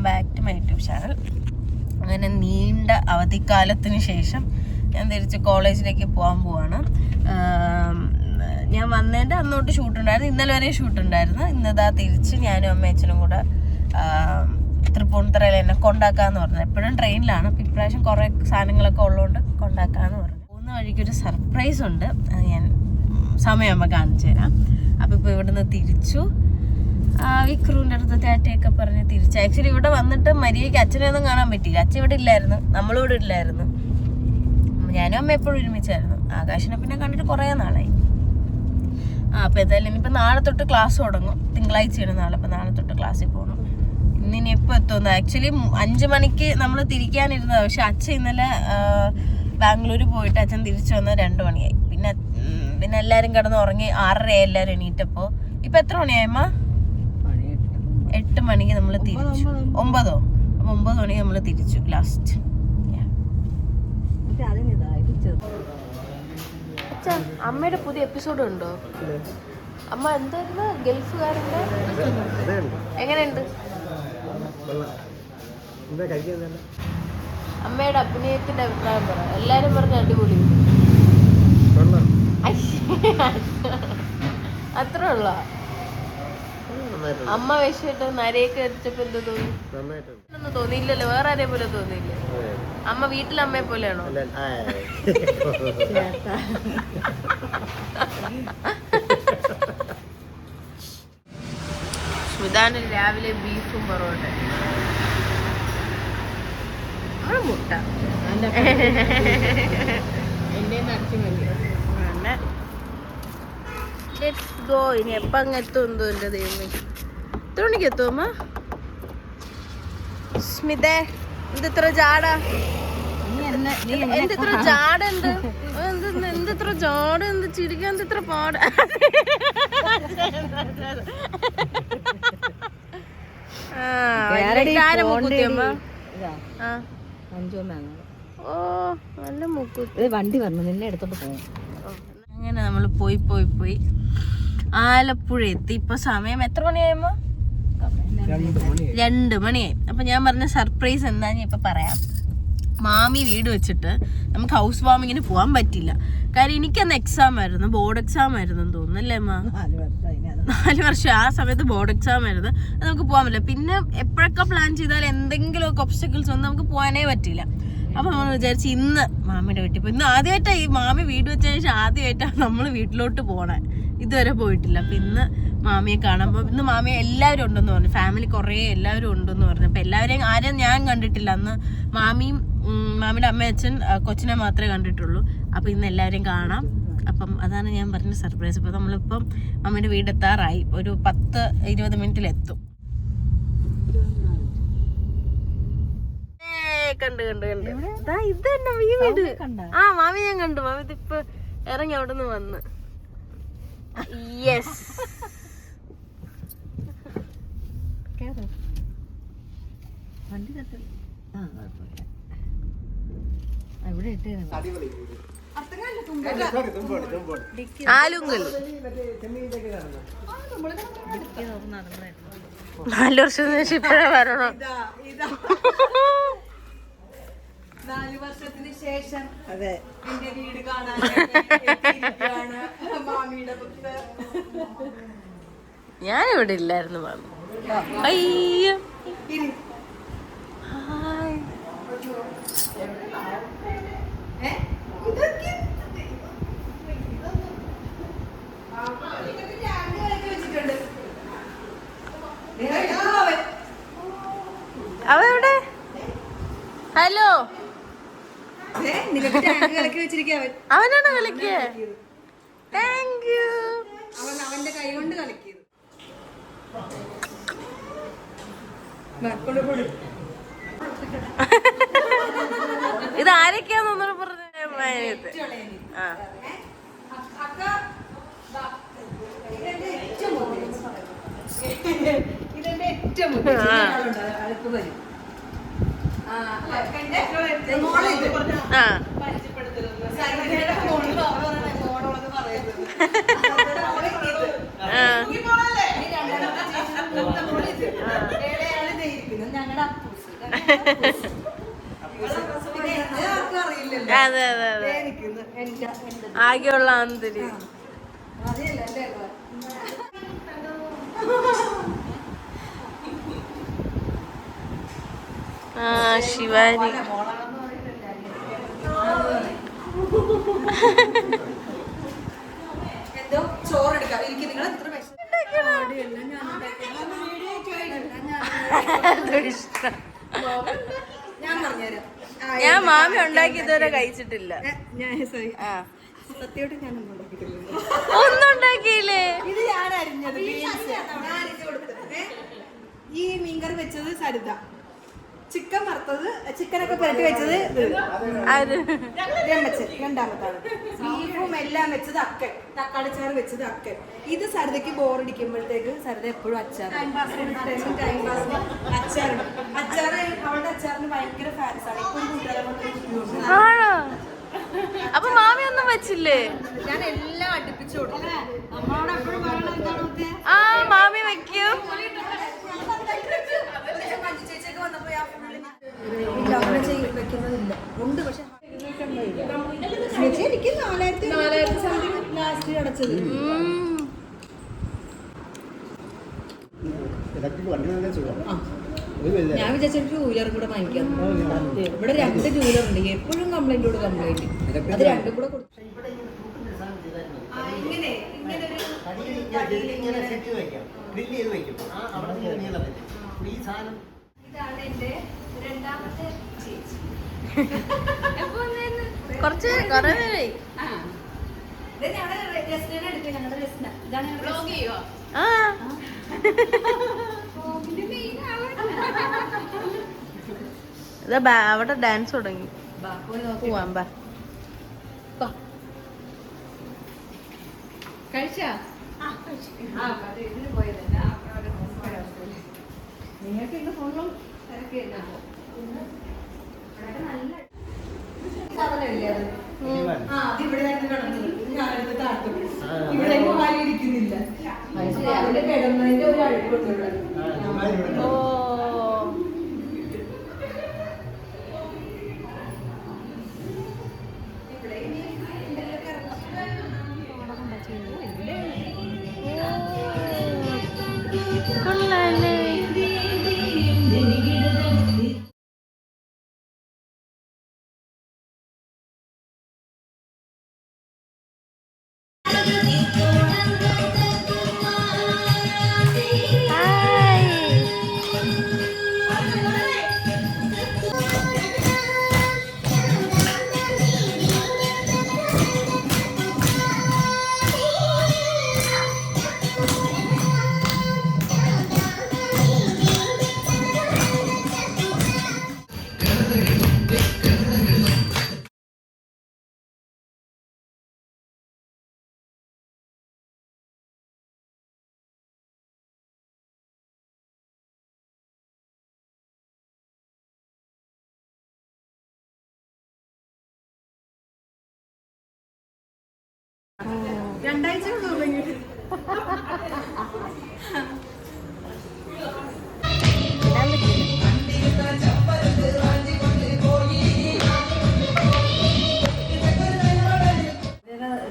Back to my YouTube channel. അങ്ങനെ നീണ്ട അവധിക്കാലത്തിന് ശേഷം ഞാൻ തിരിച്ച് കോളേജിലേക്ക് പോകാൻ പോവാണ്. ഞാൻ വന്നതിൻ്റെ അന്നോട്ട് ഷൂട്ടുണ്ടായിരുന്നു, ഇന്നലെ വരെ ഷൂട്ടുണ്ടായിരുന്നു. ഇന്നതാ തിരിച്ച് ഞാനും അമ്മയച്ഛനും കൂടെ തൃപ്പൂണിത്തറയിൽ എന്നെ കൊണ്ടാക്കാന്ന് പറഞ്ഞത്. എപ്പോഴും ട്രെയിനിലാണ്, അപ്പം ഇപ്രാവശ്യം കുറേ സാധനങ്ങളൊക്കെ ഉള്ളതുകൊണ്ട് കൊണ്ടാക്കാന്ന് പറഞ്ഞു. പോകുന്ന വഴിക്കൊരു സർപ്രൈസ് ഉണ്ട്, അത് ഞാൻ സമയമാകുമ്പോൾ കാണിച്ചു തരാം. അപ്പോൾ ഇപ്പോൾ ഇവിടുന്ന് തിരിച്ചു വിക്രൂൻ്റെ അടുത്ത് ടാറ്റയൊക്കെ പറഞ്ഞ് തിരിച്ചു. ആക്ച്വലി ഇവിടെ വന്നിട്ട് മരിയയ്ക്ക് അച്ഛനെ ഒന്നും കാണാൻ പറ്റിയില്ല. അച്ഛൻ ഇവിടെ ഇല്ലായിരുന്നു, നമ്മളിവിടെ ഇല്ലായിരുന്നു. ഞാനും അമ്മ എപ്പോഴും ഒരുമിച്ചായിരുന്നു. ആകാശിനെ പിന്നെ കണ്ടിട്ട് കുറേ നാളായി. അപ്പോൾ എന്തായാലും ഇനിയിപ്പോൾ നാളെ തൊട്ട് ക്ലാസ് തുടങ്ങും. തിങ്കളാഴ്ചയാണ് നാളെ. അപ്പോൾ നാളെ തൊട്ട് ക്ലാസ്സിൽ പോകണം. ഇന്നിനിപ്പോൾ എത്തുന്നു. ആക്ച്വലി 5 മണിക്ക് നമ്മൾ തിരിക്കാനിരുന്നത്. പക്ഷെ അച്ഛൻ ഇന്നലെ ബാംഗ്ലൂർ പോയിട്ട് അച്ഛൻ തിരിച്ചു വന്നത് 2 മണിയായി. പിന്നെ എല്ലാവരും കിടന്ന് ഉറങ്ങി. 6:30 എല്ലാവരും എണീറ്റപ്പോൾ. ഇപ്പം എത്ര മണിയായമ്മ? 8 മണിക്ക് നമ്മൾ തിരിച്ചു. 9 അപ്പോൾ 9 മണിക്ക് നമ്മൾ തിരിച്ചു ലാസ്റ്റ്. അമ്മയുടെ പുതിയ എപ്പിസോഡ് ഉണ്ടോ? അമ്മ എന്തായിരുന്നു ഗൾഫുകാരൻ്റെ? എങ്ങനെയുണ്ട് അമ്മയുടെ അഭിനയത്തിന്റെ അഭിപ്രായം പറ. എല്ലാരും പറഞ്ഞ അടിപൊളി. അത്ര ഉള്ള അമ്മ വിഷയമായിട്ട് നരയൊക്കെ വെച്ചപ്പോ എന്ത് തോന്നി? ഒന്നും തോന്നിയില്ലല്ലോ, വേറെ ആരെയും പോലെ തോന്നിയില്ലേ? അമ്മ വീട്ടിലെ അമ്മയെ പോലെയാണോ? സ്മിതാന് രാവിലെ ബീഫും പൊറോട്ട, മുട്ട ഇനി എപ്പ അങ്ങ് എത്തും എന്തോ എന്റെ ദൈവമേ. എത്ര മണിക്ക് എത്തും അമ്മ? സ്മിതേ എന്തിത്ര ജാട, എന്തിത്ര ജാടുണ്ട്, എന്തിത്ര ജാട, എന്ത് ചിരിക്കാൻ എന്തിത്ര പാട. ഓ നല്ല മൂക്കൂത്തി. വണ്ടി വന്നു, നിന്നെ എടുത്തോണ്ട് പോകും. അങ്ങനെ നമ്മൾ പോയി ആലപ്പുഴ എത്തി. ഇപ്പൊ സമയം എത്ര മണിയായമ്മോ? 2 മണിയായി. അപ്പൊ ഞാൻ പറഞ്ഞ സർപ്രൈസ് എന്താന്ന് ഇപ്പൊ പറയാം. മാമി വീട് വെച്ചിട്ട് നമുക്ക് ഹൗസ് വാമിങ്ങിന് പോകാൻ പറ്റില്ല. കാര്യം എനിക്കന്ന് എക്സാം ആയിരുന്നു, ബോർഡ് എക്സാം ആയിരുന്നു തോന്നുന്നു അല്ലേ അമ്മ? 4 വർഷം ആ സമയത്ത് ബോർഡ് എക്സാം ആയിരുന്നു. അത് നമുക്ക് പോകാൻ പറ്റില്ല. പിന്നെ എപ്പോഴൊക്കെ പ്ലാൻ ചെയ്താൽ എന്തെങ്കിലുമൊക്കെ ഒബ്സ്റ്റക്കിൾസ് വന്ന് നമുക്ക് പോകാനേ പറ്റില്ല. അപ്പൊ നമ്മൾ വിചാരിച്ചു ഇന്ന് മാമിയുടെ വീട്ടിൽ പോയി. ഇന്ന് ആദ്യമായിട്ടാണ് ഈ മാമി വീട് വെച്ചതിന് ശേഷം ആദ്യമായിട്ടാണ് നമ്മൾ വീട്ടിലോട്ട് പോണേ. ഇതുവരെ പോയിട്ടില്ല. അപ്പൊ ഇന്ന് മാമിയെ കാണുമ്പോൾ ഇന്ന് മാമിയെ എല്ലാവരും ഉണ്ടെന്ന് പറഞ്ഞു, ഫാമിലി കുറേ എല്ലാവരും ഉണ്ടെന്ന് പറഞ്ഞു. അപ്പൊ എല്ലാവരെയും ആരെയും ഞാൻ കണ്ടിട്ടില്ല. അന്ന് മാമിയും മാമിയുടെ അമ്മയച്ഛൻ കൊച്ചിനെ മാത്രമേ കണ്ടിട്ടുള്ളൂ. അപ്പൊ ഇന്ന് എല്ലാവരെയും കാണാം. അപ്പം അതാണ് ഞാൻ പറഞ്ഞ സർപ്രൈസ്. അപ്പൊ നമ്മളിപ്പം മാമിയുടെ വീടെത്താറായി. ഒരു 10-20 മിനിറ്റിലെത്തും. കണ്ട് ഇത് തന്നെ ഈ വീട്. ആ മാമി ഞാൻ കണ്ടു. മാമി ഇതിപ്പോ ഇറങ്ങി അവിടെ നിന്ന് വന്ന്. യെസ് ആലുങ്കൽ 4 വർഷത്തിന് ശേഷം ഇപ്പഴേ വരണോ? 4 വർഷത്തിന് ശേഷം അതെ എന്റെ വീട് കാണാൻ മാമിയുടെ പുത്ത്. ഞാനിവിടെ ഇല്ലായിരുന്നു മാമി. അയ്യോ അവെവിടെ? ഹലോ, അവനാണ് കളിക്കുക. Thank you. അവന്റെ കൈ കൊണ്ട് കളിക്കിയത്. ഇത് ആരൊക്കെയാന്നൊന്നും പറഞ്ഞു. ഇതെന്റെ ഏറ്റവും ഇരിക്കുന്നത് ഞങ്ങളുടെ അപ്പൂസ്. പിന്നെ എന്നെ ആർക്കും അറിയില്ലല്ലോ. അതെ അതെ അതെ, ഇരിക്കുന്നു എന്റെ ആകെയുള്ള ആന്തരി. അറിയില്ല അല്ലേ? ആ ശിവാനി. എന്തോ ചോറെടുക്കാം. എനിക്ക് നിങ്ങൾ എത്ര ഞാൻ പറഞ്ഞുതരാം. ഞാൻ മാമി ഉണ്ടാക്കി ഇതുവരെ കഴിച്ചിട്ടില്ല. സത്യമായിട്ട് ഞാൻ ഉണ്ടാക്കിയിട്ടില്ല. ഒന്നും ഉണ്ടാക്കിയില്ലേ? ഇത് ഞാൻ അരിഞ്ഞത് ഈ മീൻകറി വെച്ചത് സരിത, ചിക്കൻ വറുത്തത്, ചിക്കനൊക്കെ പുരട്ടി വെച്ചത് രമ്മച്ചൻ രണ്ടാമത്താണ്, ബീഫും എല്ലാം വെച്ചത് അക്കൻ, തക്കാളി ചാറ് വെച്ചത് അക്കൻ. ഇത് സരിതയ്ക്ക് ബോറടിക്കുമ്പോഴത്തേക്ക് സരിത എപ്പോഴും അച്ചാർ ടൈം പാസിന് അച്ചാറിടും. അച്ചാറ് അവളുടെ അച്ചാറിന് ഭയങ്കര ഫാൻസ് ആണ്. ഇപ്പോൾ കൂട്ടുകാരെ ആണോ? അപ്പൊ മാമി ഒന്നും വെച്ചില്ലേ? ഞാൻ എല്ലാം അടുപ്പിച്ചു കൊടുക്കും. അമ്മയോട് എപ്പോഴും പറയണത് എന്താണോ? ആ മാമി വെക്കൂ. വെക്കുന്നതില്ല ഉണ്ട്, പക്ഷെ എനിക്ക് 4,000 സംതിങ് ലാസ്റ്റ് അടച്ചത്. ഞാൻ വിചാരിച്ചു ടൂ വീലർ കൂടെ വാങ്ങിക്കാം. ഇവിടെ 2 ജൂലർ ഉണ്ട്, എപ്പോഴും കംപ്ലൈന്റോട് കംപ്ലൈന്റ്. അത് 2 കൂടെ കൊടുത്തു. ഇതാണ് എന്റെ രണ്ടാമത്തെ ചേച്ചി. കൊറേ പേരായി. ഞങ്ങളുടെ രസ്ന എടുക്കുക, ഞങ്ങളുടെ രസ്ന. ഇതാണ് ആ ഇതാ അവിടെ ഡാൻസ് തുടങ്ങി. പോവാം ബാ. കഴിച്ചാ ഇതിന് പോയതല്ല. നിങ്ങൾക്ക് ഇന്ന് ഫുള്ളും തിരക്കില്ല. നല്ല സാധനമല്ലേ അത്? ഇവിടെ കിടന്നു. ഞാനെടുത്ത് താഴ്ത്തു. ഇവിടെ ഇരിക്കുന്നില്ല. അവിടെ കിടന്നതിന്റെ ഒരു അഴുക്കുണ്ട് ഇവിടെ. ഓ കൊള്ളാല്ലേ. രണ്ടാഴ്ച തുടങ്ങിയിട്ട്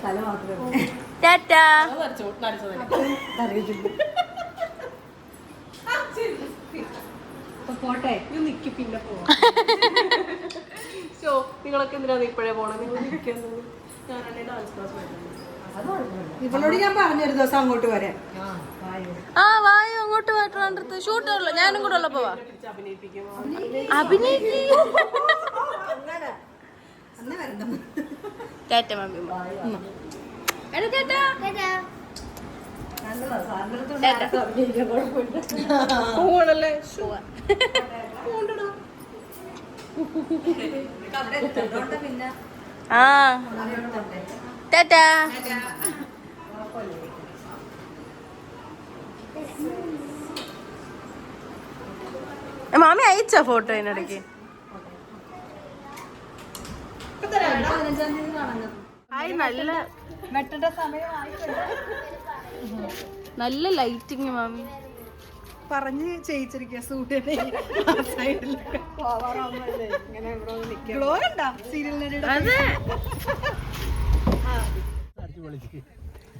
തല മാത്രമേ ടാറ്റാ. പോട്ടെ നിക്ക്, പിന്നെ പോവാം. നിങ്ങളൊക്കെ എന്തിനാണ് ഇപ്പോഴേ പോണേ? നിങ്ങൾ നിൽക്കുന്നത്. ഡാൻസ് ക്ലാസ് ഇവളോട് ഞാൻ പറഞ്ഞു ഒരു ദിവസം അങ്ങോട്ട് വരാൻ. ആ വായു അങ്ങോട്ട് പോയിട്ട് ഷൂട്ടുള്ളൂ. ഞാനും കൂടെ ഉള്ളപ്പോ വാ. അഭിനയിക്കും. ടാറ്റ മമ്മി. പോണല്ലേ? ആ ടാറ്റാ. മാമി അയച്ച ഫോട്ടോ അതിനിടയ്ക്ക്. നല്ല വെട്ടേണ്ട സമയമായി. നല്ല ലൈറ്റിങ് മാമി. പറഞ്ഞ് ചെയ്യിച്ചിരിക്കുക സൂര്യനെ ഗ്ലോ ഉണ്ടോ സീരിയൽ അതെ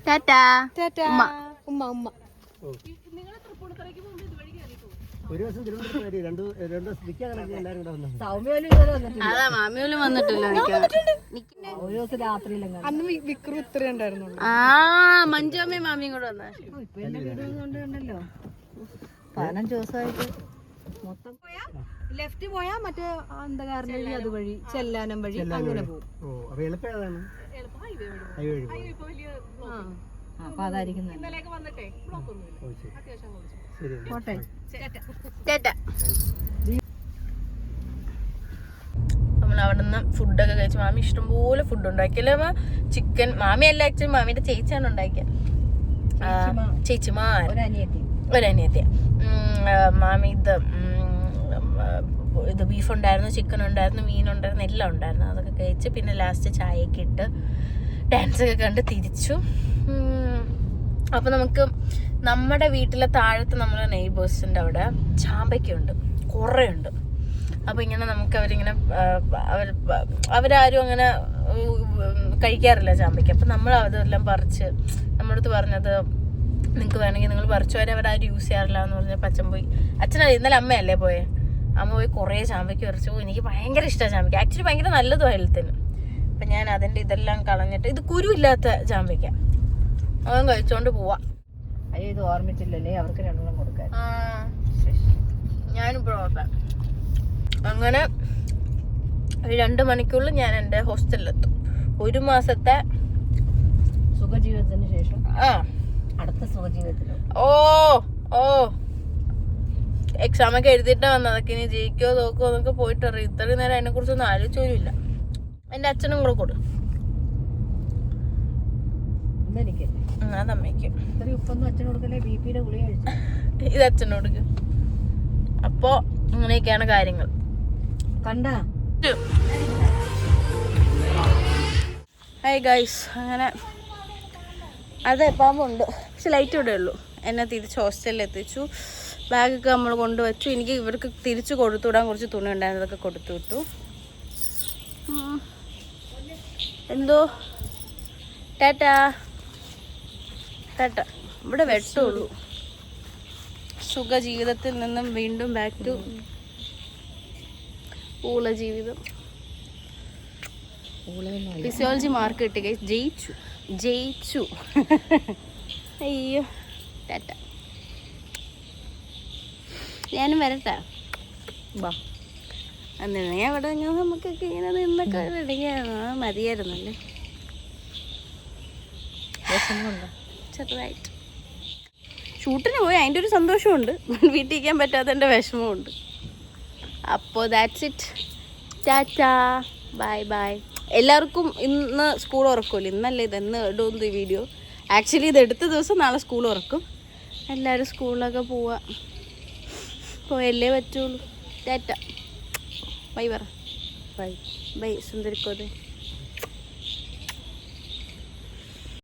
ടാറ്റാ ഉമ്മ ഉമ്മ ഒരു ദിവസം തിരുവനന്തപുരത്ത് രണ്ട് ദിവസം നിൽക്കാൻ കണക്ക് എല്ലാവരും കൂടെ വന്നു. അതാ മാമിയോലും വന്നിട്ടില്ല ഒരു ദിവസം രാത്രിയിലും അന്ന് വിക്രു ഇത്ര ഉണ്ടായിരുന്നുള്ളൂ. ആ മഞ്ജുമ്മയും മാമിയും കൂടെ വന്ന കൊണ്ടുണ്ടല്ലോ 15 ദിവസമായിട്ട് മൊത്തം ലെഫ്റ്റ് പോയാ മറ്റേ അന്ധകാരൻ വഴി അതുവഴി ചെല്ലാനം വഴി അങ്ങനെ പോകും. അപ്പൊ എളുപ്പം ഏതാണ്? ഹൈവേ വഴി പോകും. അപ്പൊ അതായിരിക്കും പോട്ടെ. നമ്മൾ അവിടെ നിന്ന് ഫുഡൊക്കെ കഴിച്ചു. മാമി ഇഷ്ടംപോലെ ഫുഡ് ഉണ്ടാക്കിയല്ലേ ചിക്കൻ. മാമിയല്ല ആക്ച്വലി മാമിയുടെ ചേച്ചിയാണ് ഉണ്ടാക്കിയത്. ചേച്ചിമാർ ഒരനിയത്തിയ. മാമി ഇത് ബീഫ് ഉണ്ടായിരുന്നു, ചിക്കൻ ഉണ്ടായിരുന്നു, മീനുണ്ടായിരുന്നു, എല്ലാം ഉണ്ടായിരുന്നു. അതൊക്കെ കഴിച്ച് പിന്നെ ലാസ്റ്റ് ചായയൊക്കെ ഇട്ട് ഡാൻസൊക്കെ കണ്ട് തിരിച്ചു. അപ്പോൾ നമുക്ക് നമ്മുടെ വീട്ടിലെ താഴത്ത് നമ്മളെ നെയ്ബേഴ്സിൻ്റെ അവിടെ ചാമ്പയ്ക്കുണ്ട്, കുറേ ഉണ്ട്. അപ്പോൾ ഇങ്ങനെ നമുക്ക് അവരിങ്ങനെ അവരാരും അങ്ങനെ കഴിക്കാറില്ല ചാമ്പയ്ക്ക്. അപ്പം നമ്മൾ അതെല്ലാം പറിച്ച് നമ്മളടുത്ത് പറഞ്ഞത് നിങ്ങൾക്ക് വേണമെങ്കിൽ നിങ്ങൾ പറിച്ചു വരെ അവരാരും യൂസ് ചെയ്യാറില്ല എന്ന് പറഞ്ഞാൽ അച്ഛൻ പോയി. അച്ഛനല്ല, ഇന്നലെ അമ്മയല്ലേ പോയെ. അമ്മ പോയി കുറേ ചാമ്പയ്ക്ക് പറിച്ചു. എനിക്ക് ഭയങ്കര ഇഷ്ടമാണ് ചാമ്പയ്ക്ക്. ആക്ച്വലി ഭയങ്കര നല്ലതും ഹെൽത്തിന്. അപ്പം ഞാൻ അതിൻ്റെ ഇതെല്ലാം കളഞ്ഞിട്ട്, ഇത് കുരുവില്ലാത്ത ചാമ്പയ്ക്ക, അവൻ കഴിച്ചോണ്ട് പോവാ. അയ്യോ ഇത് ഓർമ്മിച്ചില്ലല്ലേ, അവർക്ക് രണ്ടെണ്ണം കൊടുക്കാൻ. ഞാനിപ്പോൾ ഓർക്കാം. അങ്ങനെ 2 മണിക്കൂറിൽ ഞാൻ എൻ്റെ ഹോസ്റ്റലിലെത്തും. 1 മാസത്തെ സുഖജീവിതത്തിന് ശേഷം അടുത്ത സുഖജീവിതത്തിലോ എക്സാമൊക്കെ എഴുതിയിട്ടാ വന്നത്. അതൊക്കെ ഇനി ജയിക്കോ തോക്കോ എന്നൊക്കെ പോയിട്ട് അറിയാം. ഇത്രയും നേരം അതിനെ കുറിച്ചൊന്നും ആലോചിച്ചില്ല. എൻ്റെ അച്ഛനും കൂടെ കൊടു, അതമ്മയ്ക്ക്. ഇത് അച്ഛനും കൊടുക്കും. അപ്പോ അങ്ങനെയൊക്കെയാണ് കാര്യങ്ങൾ. കണ്ടാ ഹായ് ഗൈസ്, അങ്ങനെ അതെ പാമ്പുണ്ട്. പക്ഷെ ലൈറ്റ് ഇവിടെ ഉള്ളൂ. എന്നെ തിരിച്ച് ഹോസ്റ്റലിൽ എത്തിച്ചു. ബാഗൊക്കെ നമ്മൾ കൊണ്ടുവച്ചു. എനിക്ക് ഇവർക്ക് തിരിച്ച് കൊടുത്തു വിടാൻ കുറച്ച് തുണി ഉണ്ടായിരുന്നു, അതൊക്കെ കൊടുത്തു വിട്ടു. എന്തോ ടാറ്റാ ടാറ്റ. ഇവിടെ വെട്ടമുള്ളൂ. സുഖ ജീവിതത്തിൽ നിന്നും വീണ്ടും ബാക്ക് ടു ഊള ജീവിതം. ഫിസിയോളജി മാർക്ക് കിട്ടി ഗൈസ്. ജയിച്ചു അയ്യോ ടാറ്റ. ഞാനും വരട്ടെ. ബാ അന്നിരുന്ന ഞാൻ ഇവിടെ നമുക്കൊക്കെ ഇങ്ങനെ നിന്നൊക്കെ മതിയായിരുന്നല്ലേ. ചെറുതായിട്ട് ഷൂട്ടിന് പോയി അതിൻ്റെ ഒരു സന്തോഷമുണ്ട്, വീട്ടിൽ ഇരിക്കാൻ പറ്റാത്തതിൻ്റെ വിഷമമുണ്ട്. അപ്പോൾ that's it. Tata bye bye. എല്ലാവർക്കും ഇന്ന് സ്കൂൾ ഉറക്കുമല്ലോ. ഇന്നല്ലേ ഇതെന്ന് ഇടുന്നത് ഈ വീഡിയോ. ആക്ച്വലി ഇത് എടുത്ത ദിവസം നാളെ സ്കൂൾ ഉറക്കും. എല്ലാവരും സ്കൂളിലൊക്കെ പോയല്ലേ പറ്റുള്ളൂ. ടാറ്റ ബൈ പറ. Bye bye സുന്ദരിക്കോതെ.